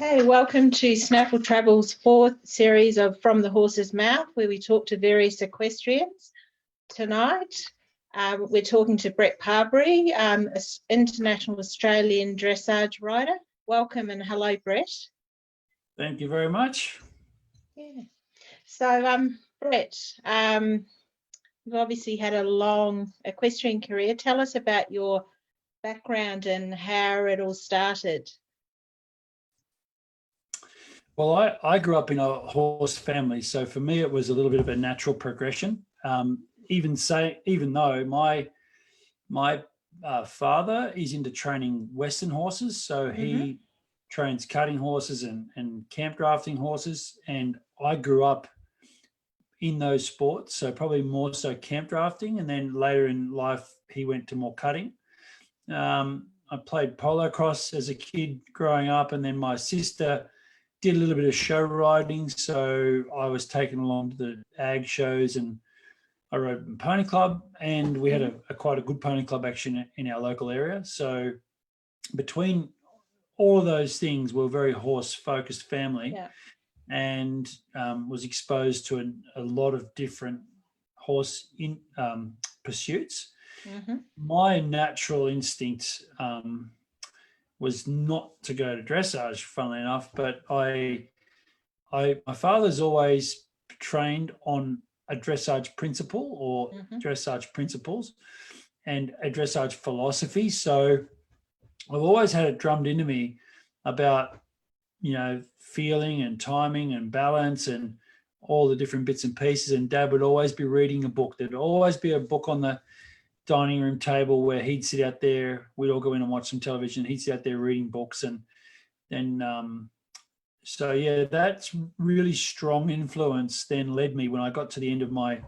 Okay, welcome to Snaffle Travel's fourth series of From the Horse's Mouth, where we talk to various equestrians. Tonight, we're talking to Brett Parbery, an international Australian dressage rider. Welcome and hello, Brett. Thank you very much. Yeah. So, Brett, you've obviously had a long equestrian career. Tell us about your background and how it all started. Well, I grew up in a horse family, so for me it was a little bit of a natural progression. Even though my father is into training Western horses, so he trains cutting horses and camp drafting horses, and I grew up in those sports, so probably more so camp drafting, and then later in life he went to more cutting. I played polo cross as a kid growing up, and then my sister did a little bit of show riding, so I was taken along to the ag shows, and I rode in pony club, and we had quite a good pony club action in our local area. So between all of those things, we're a very horse-focused family, and was exposed to a lot of different horse pursuits. My natural instinct was not to go to dressage, funnily enough, but my father's always trained on a dressage principle or dressage principles and a dressage philosophy. So I've always had it drummed into me about, feeling and timing and balance and all the different bits and pieces. And Dad would always be reading a book. There'd always be a book on the dining room table where he'd sit out there. We'd all go in and watch some television. He'd sit out there reading books, and then so yeah, that's really strong influence. Then led me when I got to the end of my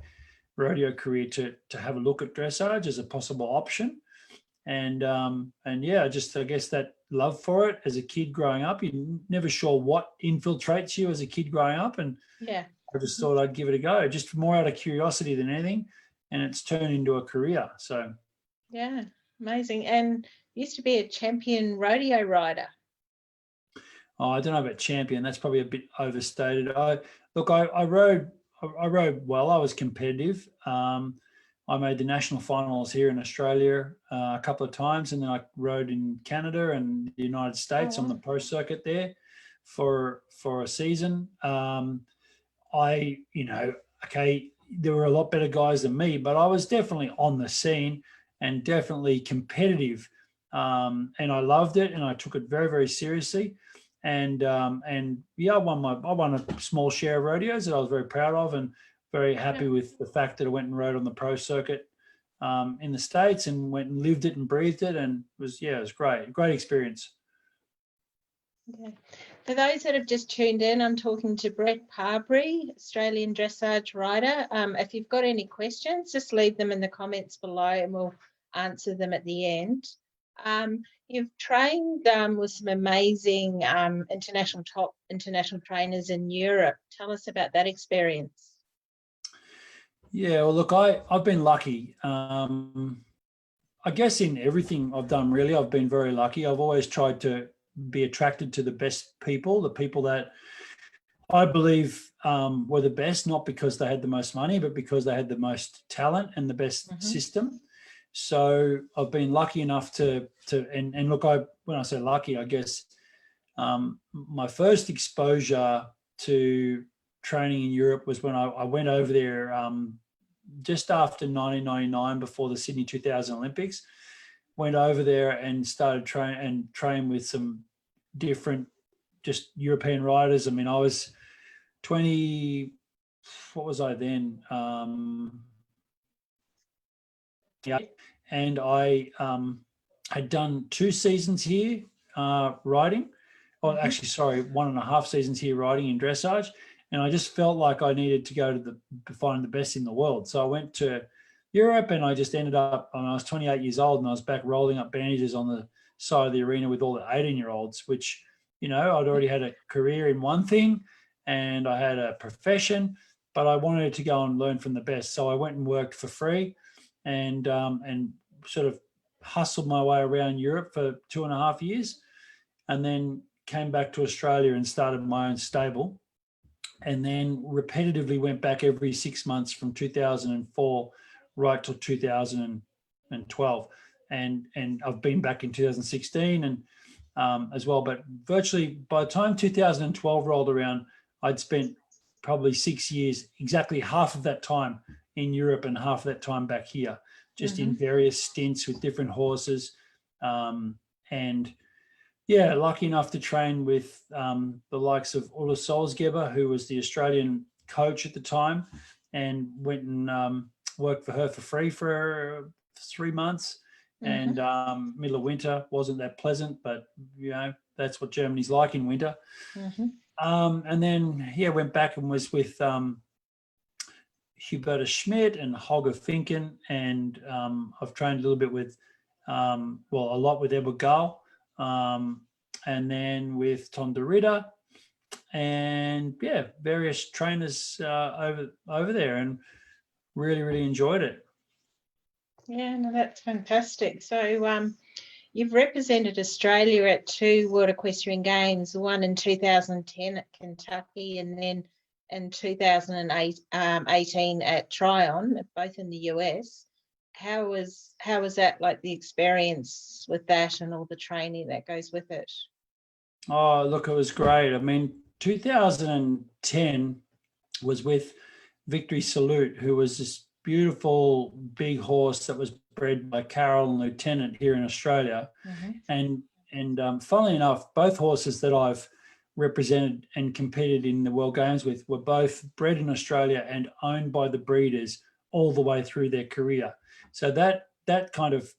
rodeo career to have a look at dressage as a possible option, and yeah, just I guess that love for it as a kid growing up. You're never sure what infiltrates you as a kid growing up, and I just thought I'd give it a go, just more out of curiosity than anything. And it's turned into a career. So yeah, amazing. And used to be a champion rodeo rider. Oh, I don't know about champion. That's probably a bit overstated. I rode well. I was competitive. I made the national finals here in Australia a couple of times, and then I rode in Canada and the United States on the pro circuit there for a season. There were a lot better guys than me, but I was definitely on the scene and definitely competitive. And I loved it, and I took it very, very seriously. And yeah, I won a small share of rodeos that I was very proud of, and very happy with the fact that I went and rode on the pro circuit in the States, and went and lived it and breathed it, and it was great experience. Okay. For those that have just tuned in, I'm talking to Brett Parbery, Australian dressage rider. If you've got any questions, just leave them in the comments below and we'll answer them at the end. You've trained with some amazing top international trainers in Europe. Tell us about that experience. Yeah, well, look, I've been lucky. I guess in everything I've done, really, I've been very lucky. I've always tried to be attracted to the best people, the people that I believe were the best, not because they had the most money, but because they had the most talent and the best system. So I've been lucky enough to look, when I say lucky, I guess my first exposure to training in Europe was when I went over there just after 1999, before the Sydney 2000 Olympics. Went over there and started train with some different just European riders. I mean, I was 20, what was I then? And I had done 2 seasons here riding. Well, actually, sorry, 1.5 seasons here riding in dressage. And I just felt like I needed to go to find the best in the world. So I went to Europe, and I just ended up, I was 28 years old, and I was back rolling up bandages on the side of the arena with all the 18-year-olds, which, I'd already had a career in one thing and I had a profession, but I wanted to go and learn from the best. So I went and worked for free and sort of hustled my way around Europe for 2.5 years, and then came back to Australia and started my own stable, and then repetitively went back every 6 months from 2004 right till 2012. And I've been back in 2016 and as well. But virtually by the time 2012 rolled around, I'd spent probably 6 years, exactly half of that time in Europe and half of that time back here, just in various stints with different horses. And yeah, lucky enough to train with the likes of Ulla Solskjaer, who was the Australian coach at the time, and went and worked for her for free for 3 months. And middle of winter wasn't that pleasant, but that's what Germany's like in winter. And then went back and was with Huberta Schmidt and Holger Finken, and I've trained a little bit with, a lot with Edward Gall, and then with Tom DeRitter, and various trainers over there, and really enjoyed it. Yeah, no, that's fantastic. So you've represented Australia at 2 World Equestrian Games, one in 2010 at Kentucky, and then in 2018 at Tryon, both in the US. How was that, like the experience with that and all the training that goes with it? Oh, look, it was great. I mean, 2010 was with Victory Salute, who was this beautiful big horse that was bred by Carol and Lieutenant here in Australia. And funnily enough, both horses that I've represented and competed in the World Games with were both bred in Australia and owned by the breeders all the way through their career. So that kind of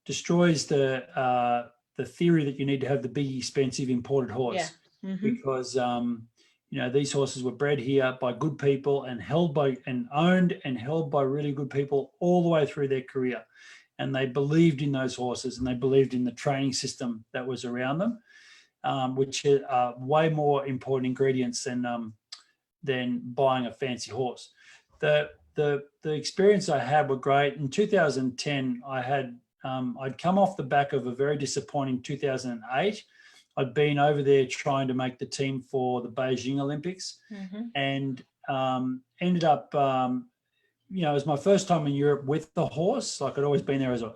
destroys the theory that you need to have the big, expensive imported horse, because these horses were bred here by good people and owned and held by really good people all the way through their career. And they believed in those horses, and they believed in the training system that was around them, which are way more important ingredients than buying a fancy horse. The experience I had were great. In 2010, I'd come off the back of a very disappointing 2008. I'd been over there trying to make the team for the Beijing Olympics, and ended up, it was my first time in Europe with the horse. Like, I'd always been there as a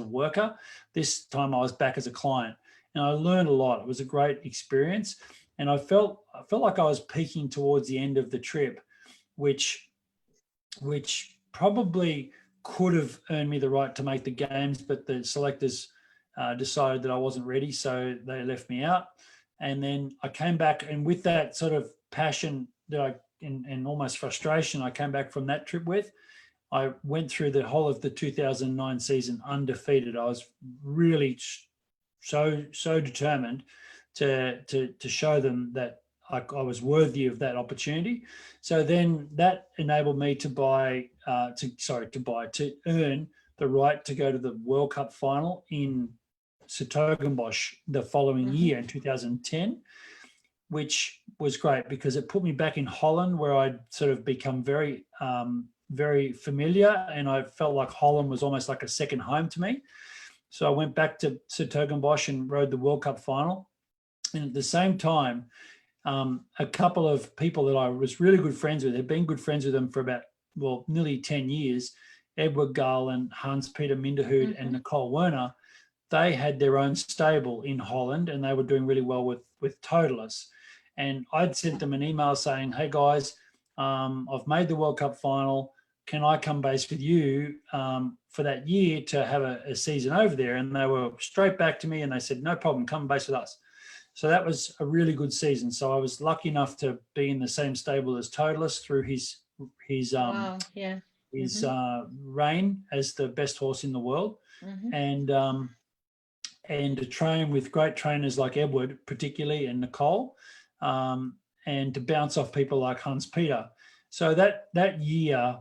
worker. This time I was back as a client, and I learned a lot. It was a great experience, and I felt like I was peaking towards the end of the trip, which probably could have earned me the right to make the games, but the selectors decided that I wasn't ready, so they left me out. And then I came back, and with that sort of passion that and almost frustration I came back from that trip with, I went through the whole of the 2009 season undefeated. I was really so determined to show them that I was worthy of that opportunity. So then that enabled me to earn the right to go to the World Cup final in Sertogenbosch the following year in 2010, which was great because it put me back in Holland, where I'd sort of become very familiar, and I felt like Holland was almost like a second home to me. So I went back to Sertogenbosch and rode the World Cup final. And at the same time, a couple of people that I was really good friends with, had been good friends with them for about, nearly 10 years, Edward Gall and Hans-Peter Minderhood and Nicole Werner, they had their own stable in Holland, and they were doing really well with Totalis. And I'd sent them an email saying, hey guys, I've made the World Cup final. Can I come base with you for that year to have a season over there? And they were straight back to me, and they said, no problem, come base with us. So that was a really good season. So I was lucky enough to be in the same stable as Totalis through his reign as the best horse in the world, and to train with great trainers like Edward, particularly, and Nicole, and to bounce off people like Hans Peter. So that year,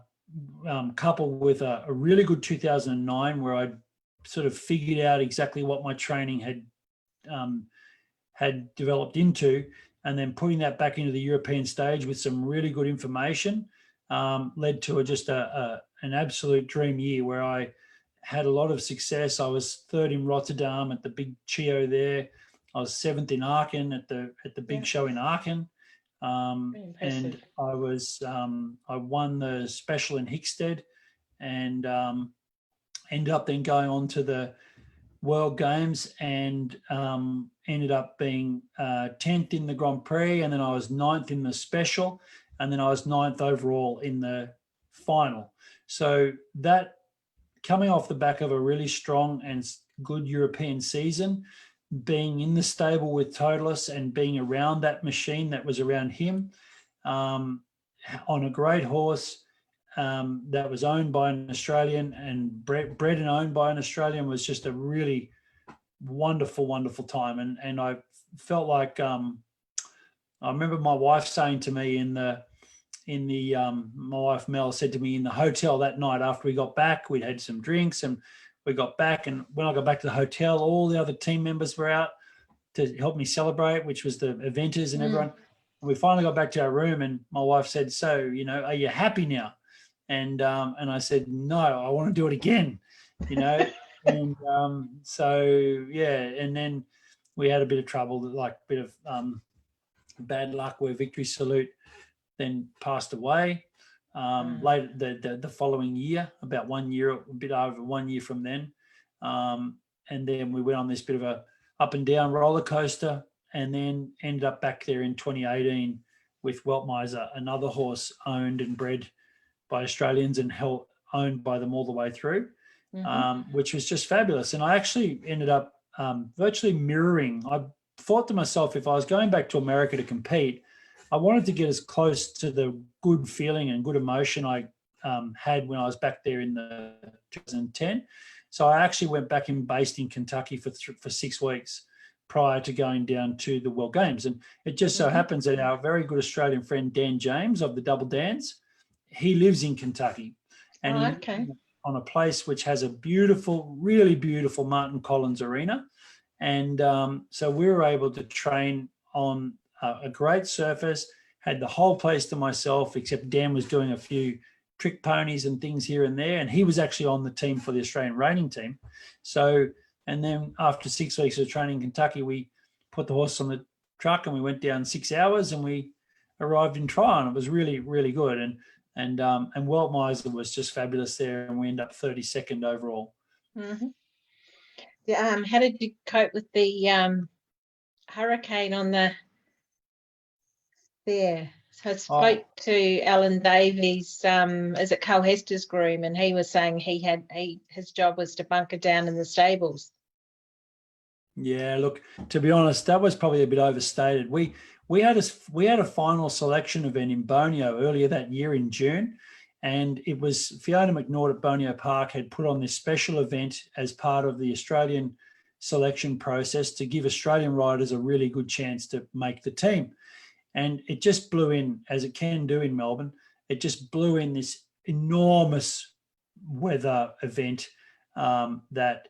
coupled with a really good 2009, where I sort of figured out exactly what my training had developed into, and then putting that back into the European stage with some really good information, led to just an absolute dream year, where I had a lot of success. I was third in Rotterdam at the big Chio there. I was seventh in Aachen at the big show in Aachen. And I won the special in Hickstead, and ended up then going on to the World Games, and ended up being 10th in the Grand Prix, and then I was 9th in the special, and then I was 9th overall in the final. So that, coming off the back of a really strong and good European season, being in the stable with Totalis and being around that machine that was around him, on a great horse that was owned by an Australian and bred and owned by an Australian, was just a really wonderful, wonderful time. And I felt like, I remember my wife saying to me my wife Mel said to me in the hotel that night after we got back, we'd had some drinks and we got back, and when I got back to the hotel, all the other team members were out to help me celebrate, which was the eventers and everyone. And we finally got back to our room, and my wife said, "So, are you happy now?" And I said, "No, I want to do it again," And so, yeah, and then we had a bit of trouble, like a bit of bad luck, where Victory Salute then passed away later the following year, about 1 year, a bit over 1 year from then. And then we went on this bit of a up and down roller coaster, and then ended up back there in 2018 with Weltmeister, another horse owned and bred by Australians and owned by them all the way through, which was just fabulous. And I actually ended up virtually mirroring. I thought to myself, if I was going back to America to compete, I wanted to get as close to the good feeling and good emotion I had when I was back there in the 2010. So I actually went back and based in Kentucky for 6 weeks prior to going down to the World Games. And it just so happens that our very good Australian friend Dan James of the Double Dans, he lives in Kentucky, and he lives on a place which has a beautiful, really beautiful Martin Collins arena. And so we were able to train on a great surface, had the whole place to myself, except Dan was doing a few trick ponies and things here and there, and he was actually on the team for the Australian reining team. So, and then after 6 weeks of training in Kentucky, we put the horse on the truck and we went down 6 hours and we arrived in Tryon. It was really, really good. And Weltmeister was just fabulous there, and we ended up 32nd overall. Yeah, how did you cope with the hurricane on the there? So I spoke to Alan Davies, is it Carl Hester's groom, and he was saying his job was to bunker down in the stables. Yeah, look, to be honest, that was probably a bit overstated. We had a final selection event in Bonio earlier that year in June, and it was Fiona McNaught at Bonio Park had put on this special event as part of the Australian selection process to give Australian riders a really good chance to make the team. And it just blew in, as it can do in Melbourne. It just blew in this enormous weather event that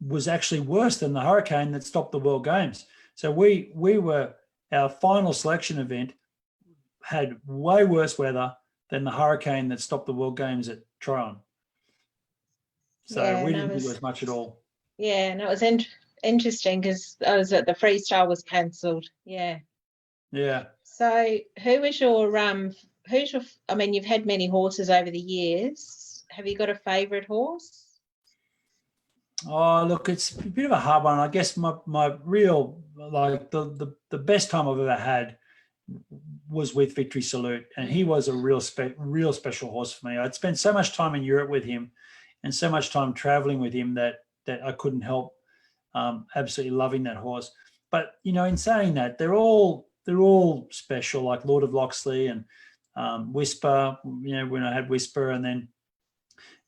was actually worse than the hurricane that stopped the World Games. So our final selection event had way worse weather than the hurricane that stopped the World Games at Tryon. So we didn't do as much at all. Yeah, and it was interesting because I was at the freestyle was cancelled. Yeah. Yeah. So who's your, I mean, you've had many horses over the years. Have you got a favourite horse? Oh, look, it's a bit of a hard one. I guess my real, like the best time I've ever had was with Victory Salute, and he was a real special horse for me. I'd spent so much time in Europe with him and so much time traveling with him that I couldn't help absolutely loving that horse. But, in saying that, they're all special, like Lord of Loxley and Whisper, when I had Whisper, and then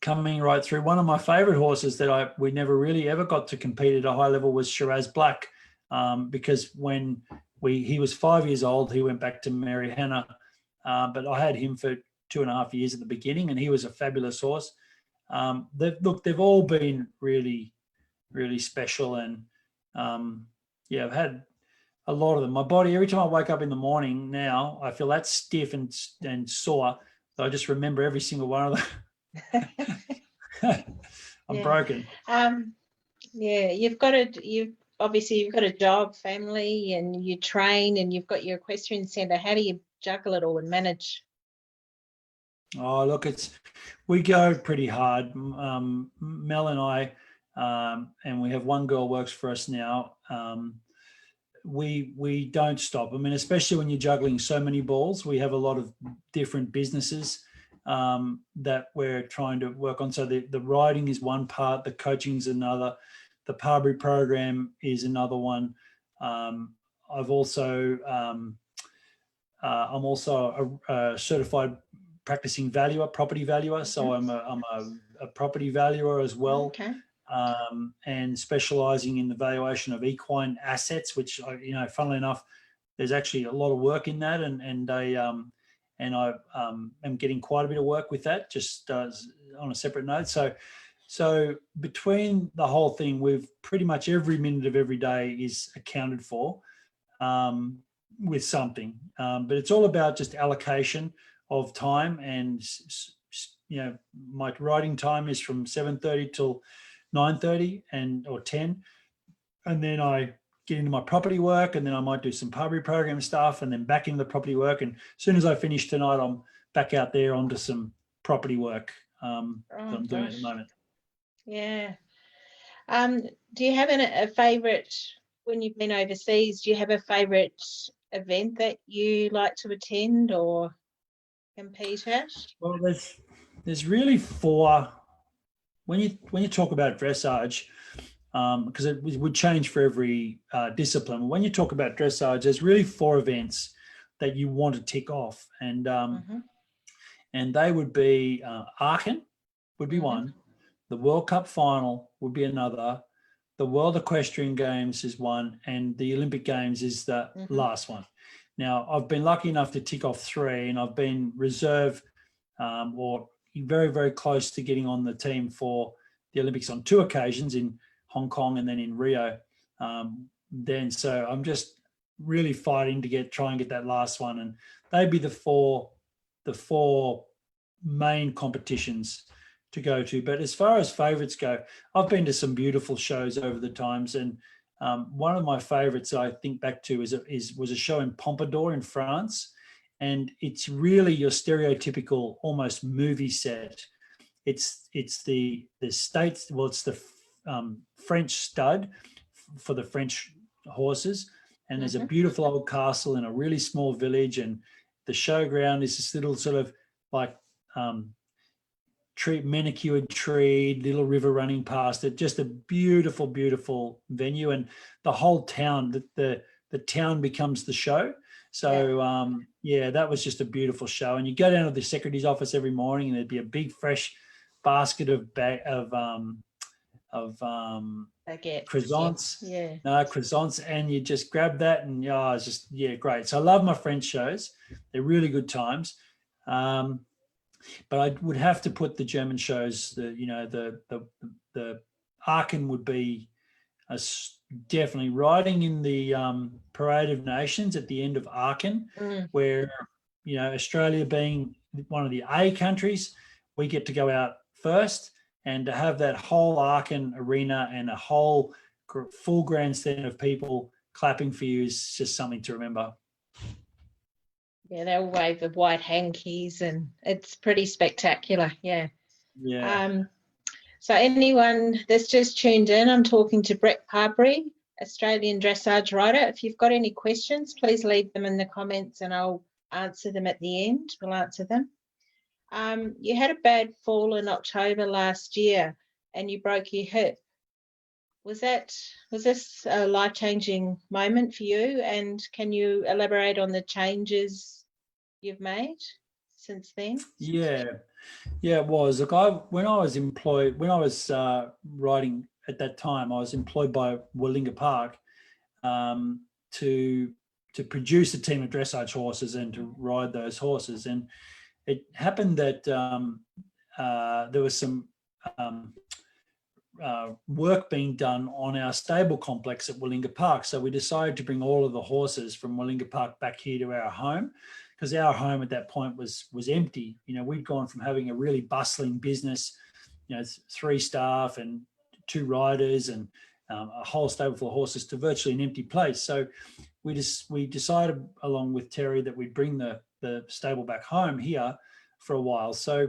coming right through. One of my favourite horses that we never really ever got to compete at a high level was Shiraz Black, because when he was 5 years old, he went back to Mary Hannah, but I had him for 2.5 years at the beginning, and he was a fabulous horse. They've all been really, really special, and I've had a lot of them. My body, every time I wake up in the morning now, I feel that stiff and sore that I just remember every single one of them. I'm Yeah. broken. Yeah, you've got a job, family, and you train, and you've got your equestrian centre. How do you juggle it all and manage? Oh, look, we go pretty hard. Mel and I, and we have one girl works for us now. We don't stop. I mean, especially when you're juggling so many balls, we have a lot of different businesses that we're trying to work on. So the riding is one part, the coaching is another, the Parbery program is another one. I'm also a certified practicing valuer, property valuer. So I'm a property valuer as well. Okay. And specializing in the valuation of equine assets, which, funnily enough, there's actually a lot of work in that, and I am getting quite a bit of work with that, just on a separate note. So between the whole thing, we've pretty much every minute of every day is accounted for with something, but it's all about just allocation of time. And my riding time is from 7:30 till 9:30 or 10, and then I get into my property work, and then I might do some Parbery program stuff, and then back into the property work. And as soon as I finish tonight, I'm back out there onto some property work that I'm doing at the moment. Yeah. Do you have a favourite when you've been overseas? Do you have a favourite event that you like to attend or compete at? Well, there's really four. When you talk about dressage, because it would change for every discipline. When you talk about dressage, there's really four events that you want to tick off, and they would be Aachen would be one, the World Cup final would be another, the World Equestrian Games is one, and the Olympic Games is the last one. Now, I've been lucky enough to tick off three, and I've been reserve or very, very close to getting on the team for the Olympics on two occasions, in Hong Kong and then in Rio. So I'm just really fighting to try and get that last one, and they'd be the four main competitions to go to. But as far as favourites go, I've been to some beautiful shows over the times, and one of my favourites I think back to was a show in Pompadour in France, and it's really your stereotypical almost movie set. It's the States. Well, it's the French stud for the French horses, and there's a beautiful old castle in a really small village, and the showground is this little sort of like manicured tree, little river running past it. Just a beautiful, beautiful venue, and the whole town. The town becomes the show. So that was just a beautiful show. And you go down to the secretary's office every morning, and there'd be a big fresh basket of croissants. Croissants, and you just grab that, and it's just great. So I love my French shows; they're really good times. But I would have to put the German shows. The Aachen would be definitely riding in the Parade of Nations at the end of Aachen, where Australia being one of the A countries, we get to go out first, and to have that whole Aachen arena and a whole full grandstand of people clapping for you is just something to remember. Yeah, they'll wave the white hankies, and it's pretty spectacular. Yeah. So anyone that's just tuned in, I'm talking to Brett Parbery, Australian dressage rider. If you've got any questions, please leave them in the comments, and I'll answer them at the end. We'll answer them. You had a bad fall in October last year, and you broke your hip. Was this a life-changing moment for you? And can you elaborate on the changes you've made since then? Yeah, it was. Look, when I was riding at that time, I was employed by Warlinga Park to produce a team of dressage horses and to ride those horses. And it happened that there was some work being done on our stable complex at Warlinga Park. So we decided to bring all of the horses from Warlinga Park back here to our home, because our home at that point was empty. We'd gone from having a really bustling business 3 staff and 2 riders and a whole stable full of horses to virtually an empty place. So we decided along with Terry that we'd bring the stable back home here for a while. So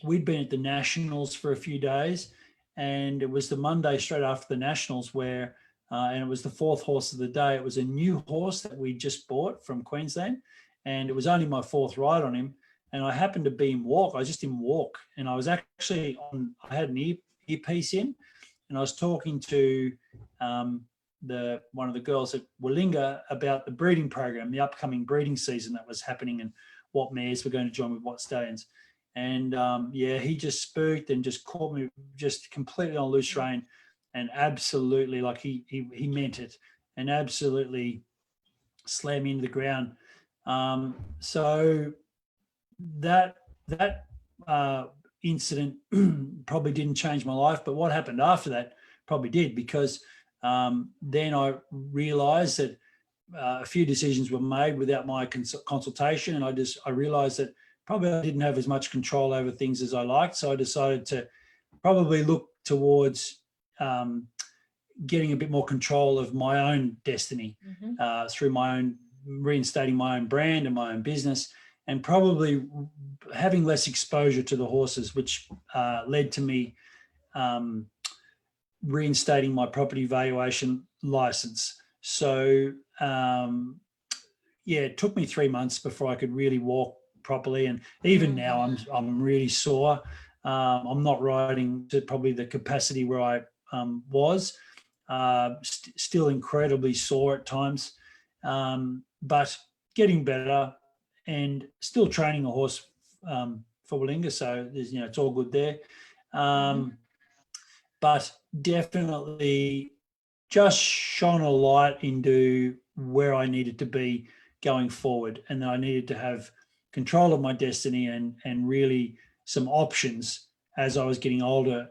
we'd been at the Nationals for a few days, and it was the Monday straight after the Nationals where, and it was the 4th horse of the day. It was a new horse that we just bought from Queensland, and it was only my 4th ride on him. And I happened to be in walk. I was just in walk, and I was actually I had an earpiece in, and I was talking to one of the girls at Warringah about the breeding program, the upcoming breeding season that was happening, and what mares were going to join with what stallions. And he just spooked and just caught me just completely on loose rein, and absolutely, like he meant it, and absolutely slammed me into the ground. So that incident probably didn't change my life, but what happened after that probably did, because then I realized that a few decisions were made without my consultation, and I realized that probably I didn't have as much control over things as I liked. So I decided to probably look towards getting a bit more control of my own destiny through my own reinstating my own brand and my own business, and probably having less exposure to the horses, which led to me reinstating my property valuation license. So it took me 3 months before I could really walk properly, and even now I'm really sore. I'm not riding to probably the capacity where I was. Still incredibly sore at times, but getting better, and still training a horse for Warringah. So there's, it's all good there. But definitely just shone a light into where I needed to be going forward, and that I needed to have control of my destiny and really some options as I was getting older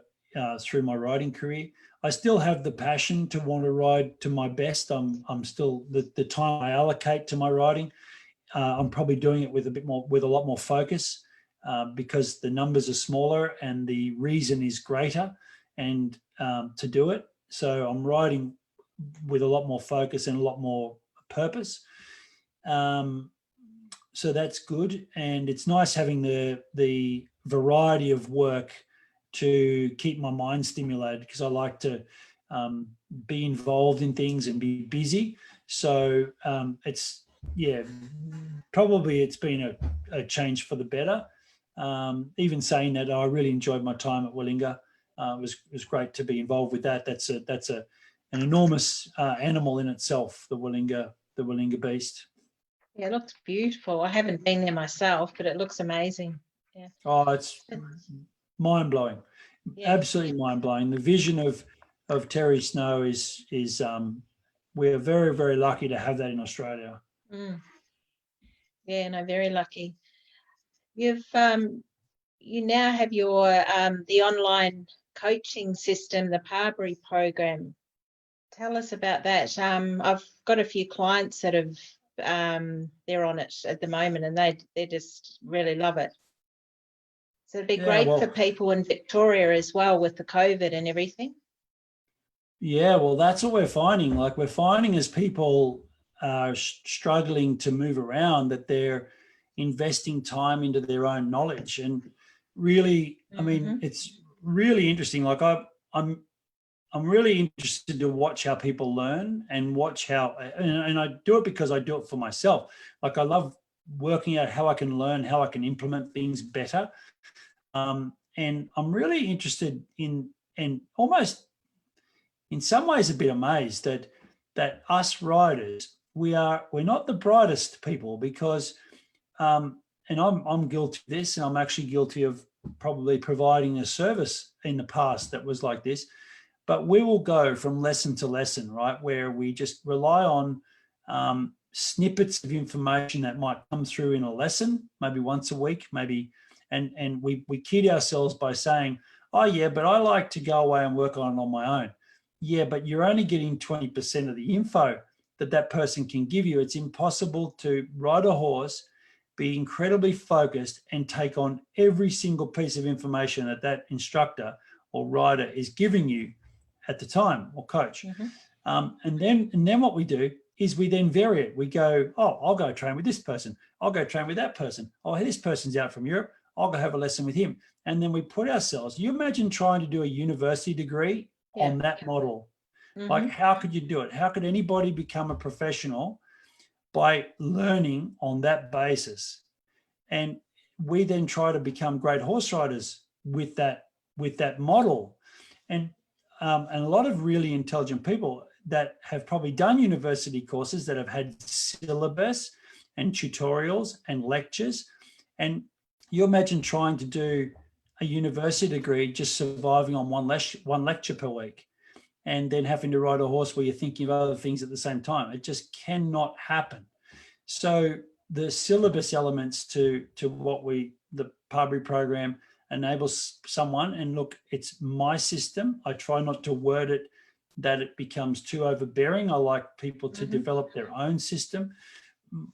through my riding career. I still have the passion to want to ride to my best. I'm still the time I allocate to my riding, I'm probably doing it with a lot more focus, because the numbers are smaller and the reason is greater, and to do it. So I'm riding with a lot more focus and a lot more purpose. So that's good, and it's nice having the variety of work to keep my mind stimulated, because I like to be involved in things and be busy. So probably it's been a change for the better. Even saying that, I really enjoyed my time at Warringah. It was great to be involved with that. That's an enormous animal in itself, the Warringah beast. Yeah, it looks beautiful. I haven't been there myself, but it looks amazing. Yeah. Oh, it's mind-blowing. Yeah. Absolutely mind-blowing. The vision of Terry Snow is we're very, very lucky to have that in Australia. Yeah, no, very lucky. You now have your the online coaching system, the Parbery program. Tell us about that. I've got a few clients that have they're on it at the moment, and they just really love it. So it'd be great for people in Victoria as well with the COVID and everything. Yeah, well, that's what we're finding. Like, we're finding as people are struggling to move around, that they're investing time into their own knowledge. And really, I mean, it's really interesting. Like, I'm really interested to watch how people learn and watch how, and I do it because I do it for myself. Like, I love working out how I can learn, how I can implement things better. And I'm really interested in, and almost in some ways a bit amazed that us riders, we're not the brightest people, because, and I'm guilty of this, and I'm actually guilty of probably providing a service in the past that was like this. But we will go from lesson to lesson, right, where we just rely on snippets of information that might come through in a lesson, maybe once a week, maybe, and we kid ourselves by saying, oh yeah, but I like to go away and work on it on my own. Yeah, but you're only getting 20% of the info that person can give you. It's impossible to ride a horse be incredibly focused and take on every single piece of information that that instructor or rider is giving you at the time, or coach. And then what we do is we then vary it. We go, oh, I'll go train with this person. I'll go train with that person. Oh, this person's out from Europe. I'll go have a lesson with him. And then we put ourselves, you imagine trying to do a university degree on that model. Like, how could you do it? How could anybody become a professional by learning on that basis? And we then try to become great horse riders with that model. And a lot of really intelligent people that have probably done university courses that have had syllabus and tutorials and lectures. And you imagine trying to do a university degree just surviving on one lecture per week, and then having to ride a horse where you're thinking of other things at the same time. It just cannot happen. So the syllabus elements to what the Parbery program enables someone, and look, it's my system. I try not to word it that it becomes too overbearing. I like people to develop their own system.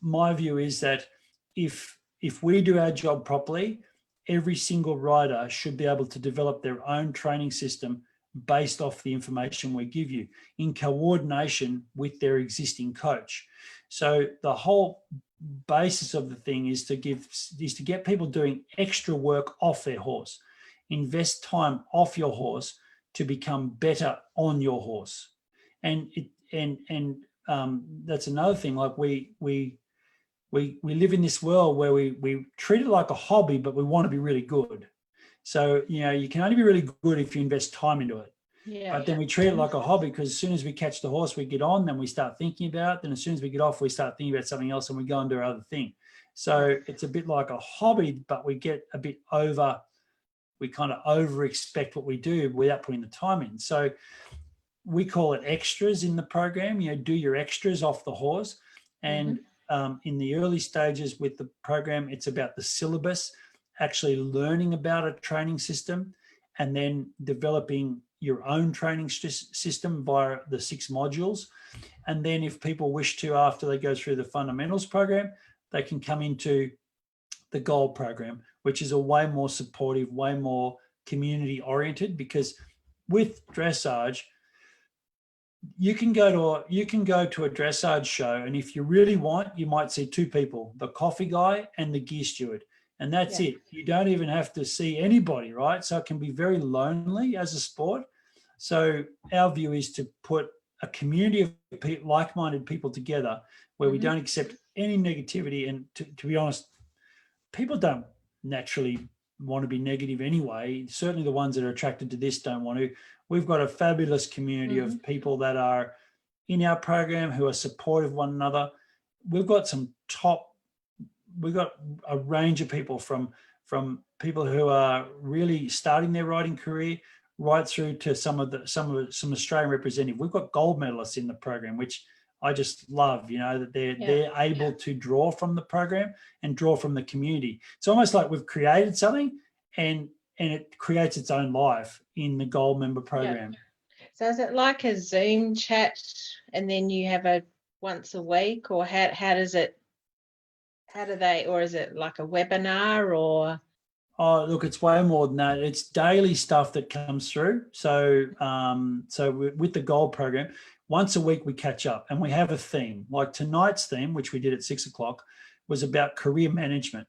My view is that if we do our job properly, every single rider should be able to develop their own training system based off the information we give you in coordination with their existing coach. So the whole basis of the thing is to get people doing extra work off their horse, invest time off your horse to become better on your horse. And that's another thing. Like we live in this world where we treat it like a hobby, but we want to be really good. So, you can only be really good if you invest time into it. But then we treat it like a hobby, because as soon as we catch the horse, we get on, then we start thinking about it. Then as soon as we get off, we start thinking about something else, and we go and do our other thing. So it's a bit like a hobby, but we get a bit we kind of over expect what we do without putting the time in. So we call it extras in the program. Do your extras off the horse. And in the early stages with the program, it's about the syllabus, actually learning about a training system, and then developing your own training system via the 6 modules. And then if people wish to, after they go through the fundamentals program, they can come into the gold program, which is a way more supportive, way more community oriented, because with dressage, you can go to a dressage show, and if you really want, you might see 2 people, the coffee guy and the gear steward. And that's it. You don't even have to see anybody, right? So it can be very lonely as a sport. So our view is to put a community of like-minded people together where we don't accept any negativity. And to be honest, people don't naturally want to be negative anyway. Certainly the ones that are attracted to this don't want to. We've got a fabulous community of people that are in our program who are supportive of one another. We've got a range of people from people who are really starting their riding career right through to some Australian representative. We've got gold medalists in the program, which I just love, that they're able to draw from the program and draw from the community. It's almost like we've created something and it creates its own life in the gold member program. So is it like a Zoom chat and then you have a once a week, or how does it, or is it like a webinar, or? Oh, look, it's way more than that. It's daily stuff that comes through. So, with the gold program, once a week we catch up and we have a theme. Like tonight's theme, which we did at 6:00, was about career management.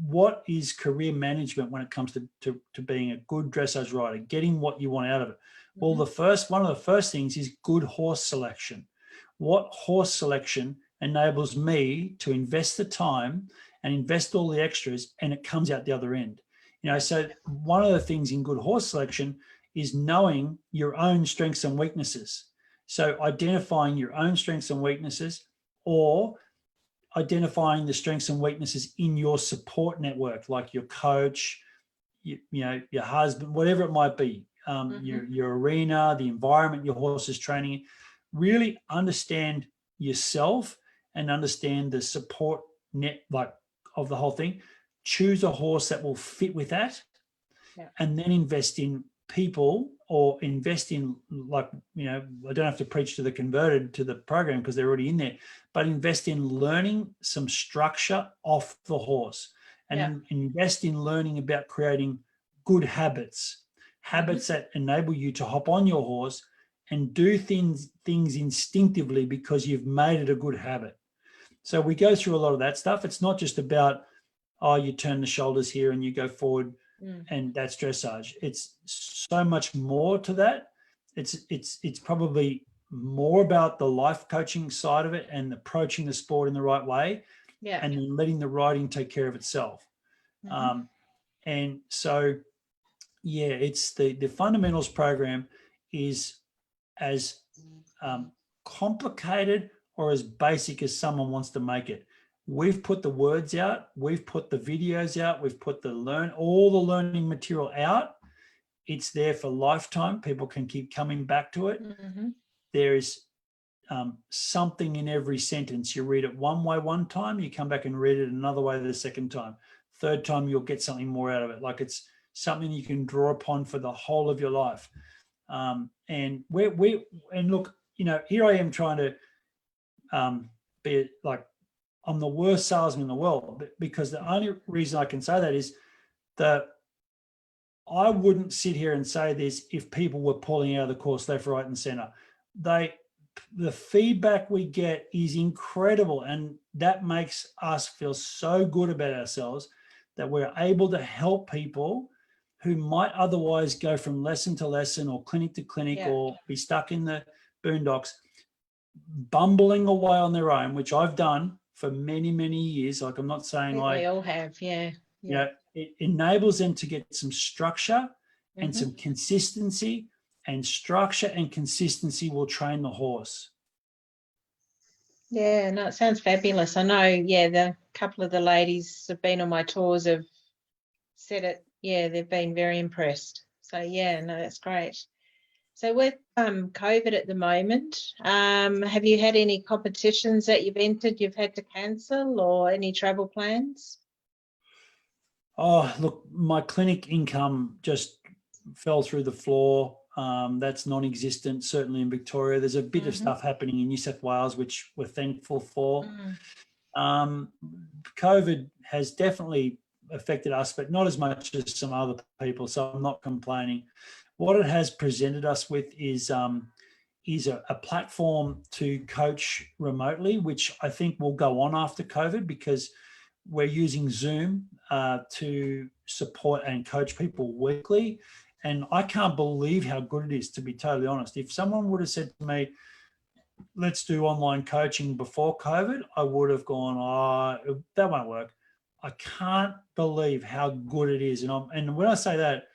What is career management when it comes to being a good dressage rider, getting what you want out of it? Well, one of the first things is good horse selection. What horse selection enables me to invest the time and invest all the extras, and it comes out the other end. So one of the things in good horse selection is knowing your own strengths and weaknesses. So identifying your own strengths and weaknesses, or identifying the strengths and weaknesses in your support network, like your coach, your husband, whatever it might be, your arena, the environment your horse is training in. Really understand yourself and understand the support net of the whole thing. Choose a horse that will fit with that, and then invest in people or invest in, like, I don't have to preach to the converted to the program because they're already in there, but invest in learning some structure off the horse, and invest in learning about creating good habits that enable you to hop on your horse and do things instinctively because you've made it a good habit. So we go through a lot of that stuff. It's not just about, you turn the shoulders here and you go forward and that's dressage. It's so much more to that. It's probably more about the life coaching side of it and approaching the sport in the right way, and then letting the riding take care of itself. And so, it's the fundamentals program is as complicated or as basic as someone wants to make it. We've put the words out, we've put the videos out, we've put all the learning material out. It's there for lifetime. People can keep coming back to it. There is something in every sentence. You read it one way one time, you come back and read it another way the second time. Third time, you'll get something more out of it. Like, it's something you can draw upon for the whole of your life. And look, here I am trying to be like, I'm the worst salesman in the world, because the only reason I can say that is that I wouldn't sit here and say this if people were pulling out of the course left, right, and center. The feedback we get is incredible, and that makes us feel so good about ourselves that we're able to help people who might otherwise go from lesson to lesson or clinic to clinic or be stuck in the boondocks, bumbling away on their own, which I've done for many, many years. Like, I'm not saying we all have, it enables them to get some structure and some consistency, and structure and consistency will train the horse. Yeah, no, it sounds fabulous. I know, the couple of the ladies have been on my tours have said it. Yeah, they've been very impressed. So, that's great. So with COVID at the moment, have you had any competitions that you've entered you've had to cancel, or any travel plans? Oh, look, my clinic income just fell through the floor. That's non-existent, certainly in Victoria. There's a bit of stuff happening in New South Wales, which we're thankful for. COVID has definitely affected us, but not as much as some other people, so I'm not complaining. What it has presented us with is a platform to coach remotely, which I think will go on after COVID, because we're using Zoom to support and coach people weekly. And I can't believe how good it is, to be totally honest. If someone would have said to me, let's do online coaching before COVID, I would have gone, that won't work. I can't believe how good it is. And when I say that,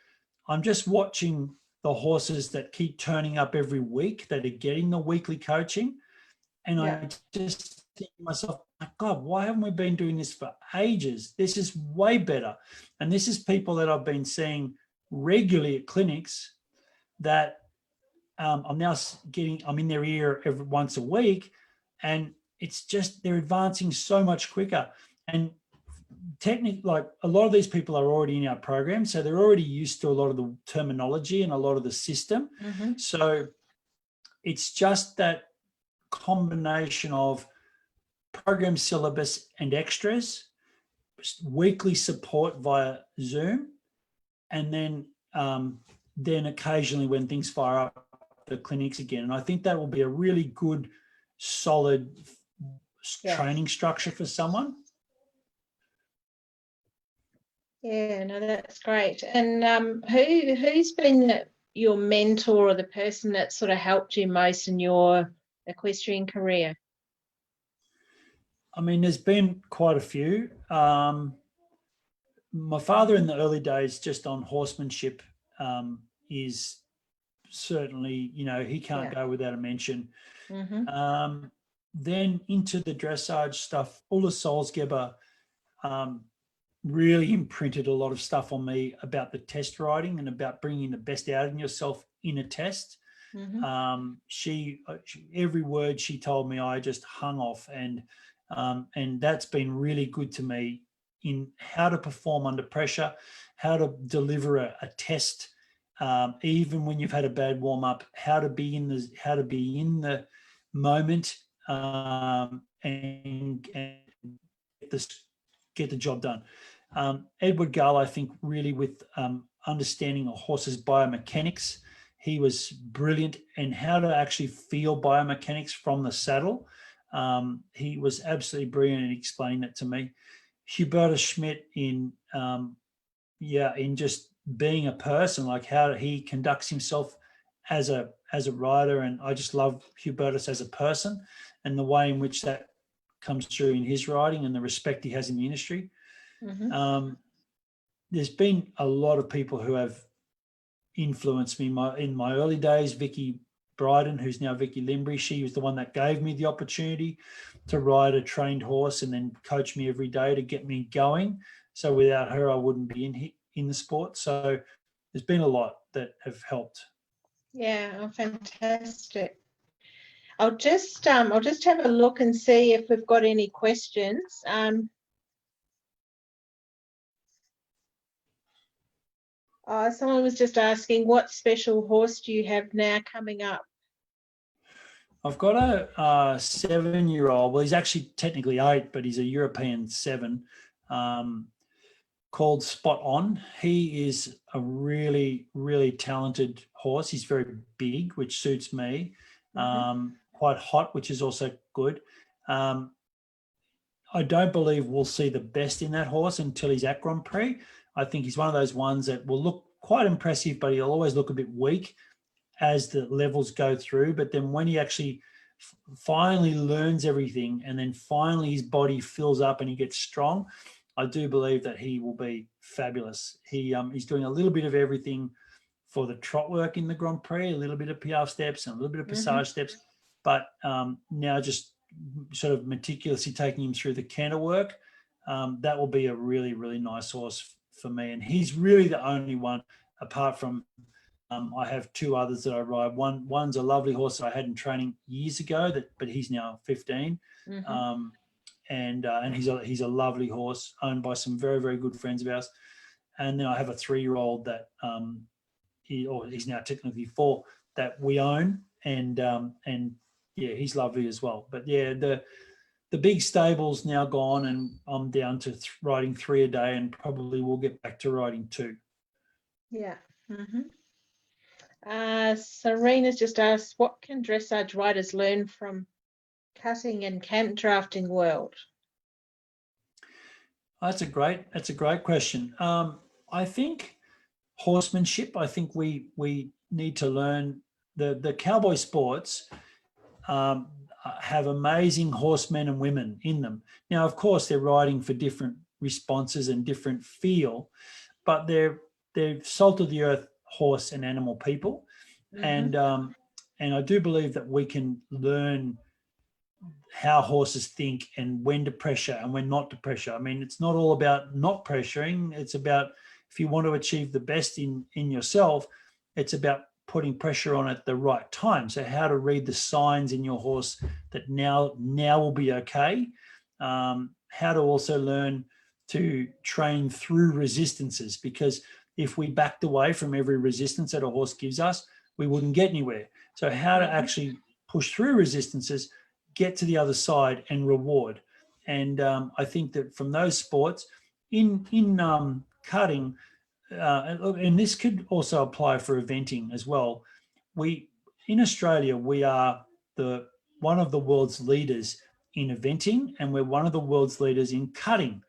I'm just watching the horses that keep turning up every week, that are getting the weekly coaching. And I just think to myself, my God, why haven't we been doing this for ages? This is way better. And this is people that I've been seeing regularly at clinics that I'm now I'm in their ear every once a week, and it's just, they're advancing so much quicker. And technically, like, a lot of these people are already in our program, so they're already used to a lot of the terminology and a lot of the system. So it's just that combination of program syllabus and extras, weekly support via Zoom, and then occasionally when things fire up, the clinics again. And I think that will be a really good, solid training structure for someone. Yeah, no, that's great. And who's been your mentor, or the person that sort of helped you most in your equestrian career? I mean, there's been quite a few. My father in the early days, just on horsemanship, is certainly, he can't go without a mention. Then into the dressage stuff, Ulla Solsgeber really imprinted a lot of stuff on me about the test riding and about bringing the best out in yourself in a test. She every word she told me, I just hung off, and that's been really good to me in how to perform under pressure, how to deliver a test even when you've had a bad warm up, how to be in the moment, and get the job done. Edward Gull, I think, really with understanding a horse's biomechanics, he was brilliant, and how to actually feel biomechanics from the saddle. He was absolutely brilliant in explaining that to me. Hubertus Schmidt in just being a person, like how he conducts himself as a rider, and I just love Hubertus as a person and the way in which that comes through in his riding and the respect he has in the industry. Mm-hmm. There's been a lot of people who have influenced me in my early days. Vicky Bryden, who's now Vicky Limbry, she was the one that gave me the opportunity to ride a trained horse and then coach me every day to get me going. So without her, I wouldn't be in the sport. So there's been a lot that have helped. Yeah, fantastic. I'll just have a look and see if we've got any questions. Someone was just asking, what special horse do you have now coming up? I've got a 7-year-old. Well, he's actually technically 8, but he's a European 7, called Spot On. He is a really, really talented horse. He's very big, which suits me. Quite hot, which is also good. I don't believe we'll see the best in that horse until he's at Grand Prix. I think he's one of those ones that will look quite impressive, but he'll always look a bit weak as the levels go through. But then when he actually finally learns everything, and then finally his body fills up and he gets strong, I do believe that he will be fabulous. He's doing a little bit of everything for the trot work in the Grand Prix, a little bit of piaffe steps and a little bit of passage steps, but now just sort of meticulously taking him through the canter work. That will be a really, really nice horse for me. And he's really the only one, apart from I have 2 others that I ride. One's a lovely horse that I had in training years ago, but he's now 15. And he's a lovely horse owned by some very, very good friends of ours. And then I have a 3-year-old that he's now technically 4 that we own, and yeah, he's lovely as well. But yeah, the big stable's now gone, and I'm down to riding 3 a day, and probably we'll get back to riding 2. Yeah. Serena's just asked, what can dressage riders learn from cutting and camp drafting world? That's a great question. I think horsemanship. I think we need to learn the cowboy sports have amazing horsemen and women in them. Now, of course, they're riding for different responses and different feel, but they're salt of the earth horse and animal people, and I do believe that we can learn how horses think and when to pressure and when not to pressure. I mean, it's not all about not pressuring. It's about, if you want to achieve the best in yourself, it's about putting pressure on at the right time. So how to read the signs in your horse that now will be okay. How to also learn to train through resistances, because if we backed away from every resistance that a horse gives us, we wouldn't get anywhere. So how to actually push through resistances, get to the other side and reward. And I think that from those sports, in cutting, and this could also apply for eventing as well. In Australia, we are one of the world's leaders in eventing, and we're one of the world's leaders in cutting.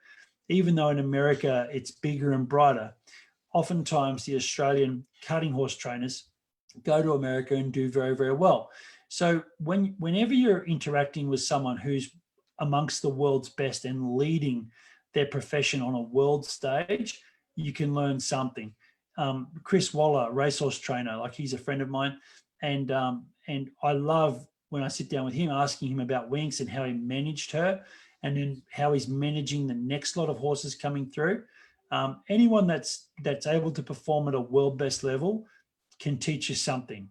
Even though in America it's bigger and brighter, oftentimes the Australian cutting horse trainers go to America and do very, very well. So whenever you're interacting with someone who's amongst the world's best and leading their profession on a world stage, you can learn something. Chris Waller, racehorse trainer, like he's a friend of mine, and I love when I sit down with him, asking him about Winx and how he managed her, and then how he's managing the next lot of horses coming through. Anyone that's able to perform at a world best level can teach you something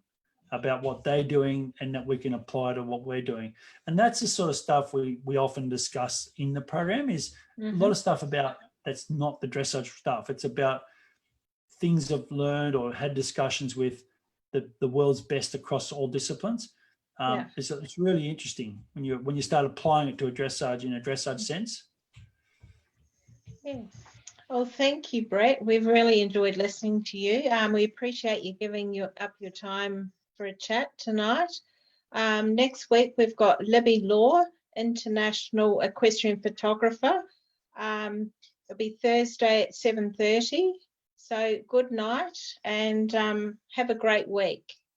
about what they're doing, and that we can apply to what we're doing. And that's the sort of stuff we often discuss in the program, is a lot of stuff about that's not the dressage stuff. It's about things I've learned or had discussions with the world's best across all disciplines. It's really interesting when you start applying it to a dressage in a dressage sense. Yeah. Well, thank you, Brett. We've really enjoyed listening to you. We appreciate you giving up your time for a chat tonight. Next week, we've got Libby Law, International Equestrian Photographer. It'll be Thursday at 7:30. So good night and have a great week.